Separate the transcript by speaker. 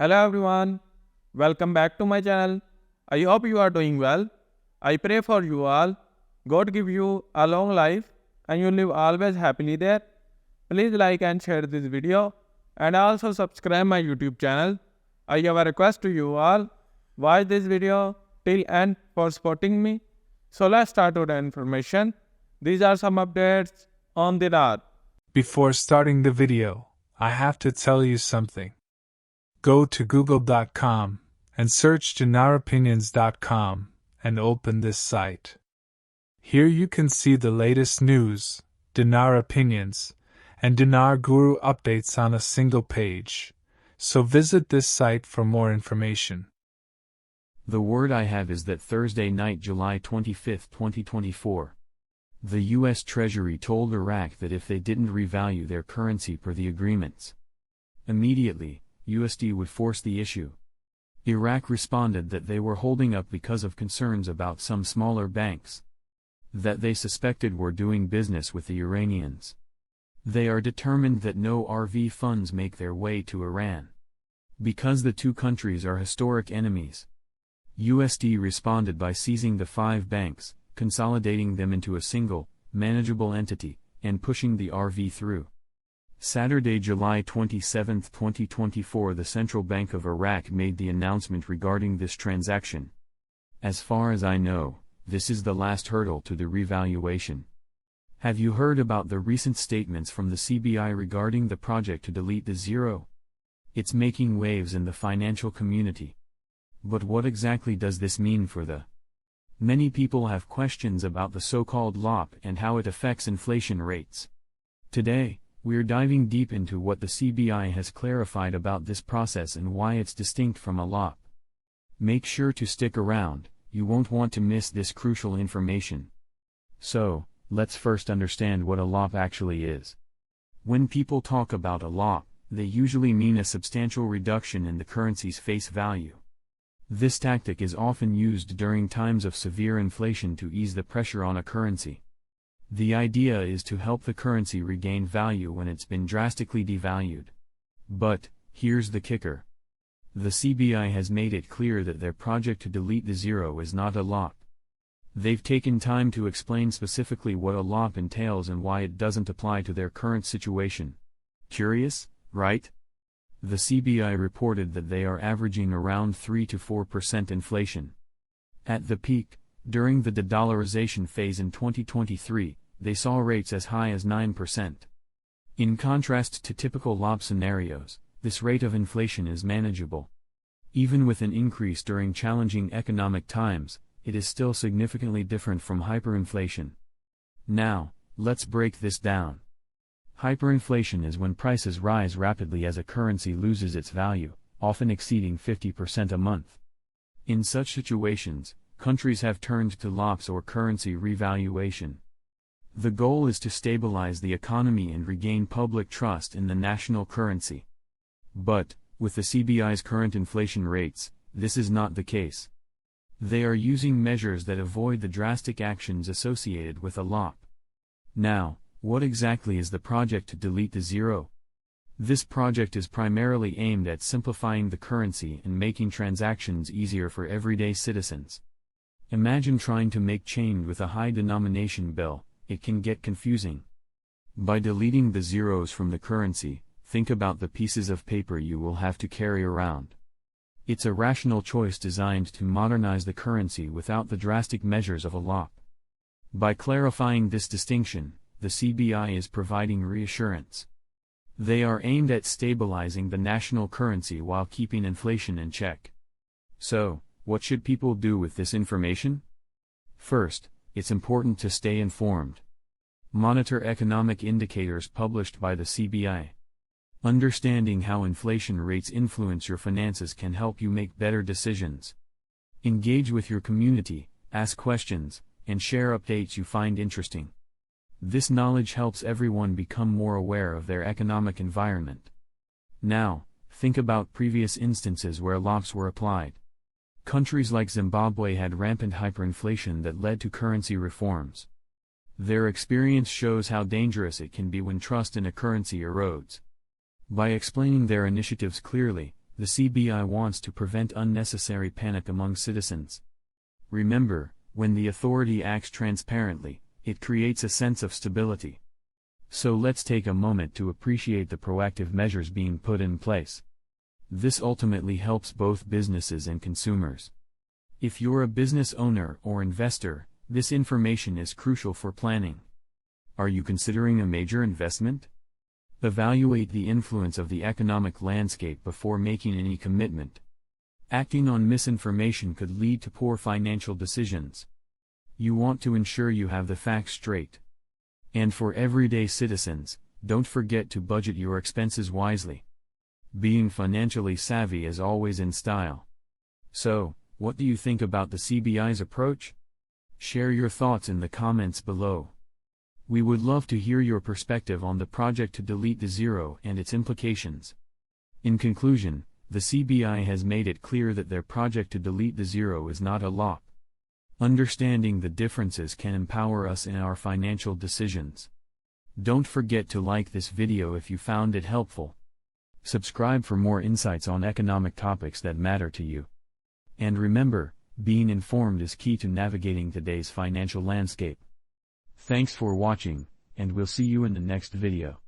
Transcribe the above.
Speaker 1: Hello everyone, welcome back to my channel. I hope you are doing well. I pray for you all. God give you a long life and you live always happily there. Please like and share this video and also subscribe my YouTube channel. I have a request to you all. Watch this video till end for supporting me. So let's start with the information. These are some updates on dinar.
Speaker 2: Before starting the video, I have to tell you something. Go to google.com and search dinaropinions.com and open this site. Here you can see the latest news, dinar opinions, and dinar guru updates on a single page. So visit this site for more information.
Speaker 3: The word I have is that Thursday night, July 25, 2024, the U.S. Treasury told Iraq that if they didn't revalue their currency per the agreements, immediately, USD would force the issue. Iraq responded that they were holding up because of concerns about some smaller banks that they suspected were doing business with the Iranians. They are determined that no RV funds make their way to Iran, because the two countries are historic enemies. USD responded by seizing the 5 banks, consolidating them into a single, manageable entity, and pushing the RV through. Saturday, July 27, 2024, the Central Bank of Iraq made the announcement regarding this transaction. As far as I know, this is the last hurdle to the revaluation. Have you heard about the recent statements from the CBI regarding the project to delete the zero? It's making waves in the financial community. But what exactly does this mean for the? Many people have questions about the so-called LOP and how it affects inflation rates. Today, we're diving deep into what the CBI has clarified about this process and why it's distinct from a LOP. Make sure to stick around, you won't want to miss this crucial information. So, let's first understand what a LOP actually is. When people talk about a LOP, they usually mean a substantial reduction in the currency's face value. This tactic is often used during times of severe inflation to ease the pressure on a currency. The idea is to help the currency regain value when it's been drastically devalued. But, here's the kicker. The CBI has made it clear that their project to delete the zero is not a LOP. They've taken time to explain specifically what a LOP entails and why it doesn't apply to their current situation. Curious, right? The CBI reported that they are averaging around 3 to 4% inflation. At the peak, during the de-dollarization phase in 2023, they saw rates as high as 9%. In contrast to typical LOP scenarios, this rate of inflation is manageable. Even with an increase during challenging economic times, it is still significantly different from hyperinflation. Now, let's break this down. Hyperinflation is when prices rise rapidly as a currency loses its value, often exceeding 50% a month. In such situations, countries have turned to LOPs or currency revaluation. The goal is to stabilize the economy and regain public trust in the national currency. But, with the CBI's current inflation rates, this is not the case. They are using measures that avoid the drastic actions associated with a LOP. Now, what exactly is the project to delete the zero? This project is primarily aimed at simplifying the currency and making transactions easier for everyday citizens. Imagine trying to make change with a high denomination bill. It can get confusing. By deleting the zeros from the currency, think about the pieces of paper you will have to carry around. It's a rational choice designed to modernize the currency without the drastic measures of a LOP. By clarifying this distinction, the CBI is providing reassurance. They are aimed at stabilizing the national currency while keeping inflation in check. So, what should people do with this information? First, it's important to stay informed. Monitor economic indicators published by the CBI. Understanding how inflation rates influence your finances can help you make better decisions. Engage with your community, ask questions, and share updates you find interesting. This knowledge helps everyone become more aware of their economic environment. Now, think about previous instances where LOPs were applied. Countries like Zimbabwe had rampant hyperinflation that led to currency reforms. Their experience shows how dangerous it can be when trust in a currency erodes. By explaining their initiatives clearly, The CBI wants to prevent unnecessary panic among citizens. Remember, when the authority acts transparently, it creates a sense of stability. So let's take a moment to appreciate the proactive measures being put in place. This ultimately helps both businesses and consumers. If you're a business owner or investor, this information is crucial for planning. Are you considering a major investment? Evaluate the influence of the economic landscape before making any commitment. Acting on misinformation could lead to poor financial decisions. You want to ensure you have the facts straight. And for everyday citizens, don't forget to budget your expenses wisely. Being financially savvy is always in style. So, what do you think about the CBI's approach? Share your thoughts in the comments below. We would love to hear your perspective on the project to delete the zero and its implications. In conclusion, the CBI has made it clear that their project to delete the zero is not a law. Understanding the differences can empower us in our financial decisions. Don't forget to like this video if you found it helpful. Subscribe for more insights on economic topics that matter to you. And remember, being informed is key to navigating today's financial landscape. Thanks for watching, and we'll see you in the next video.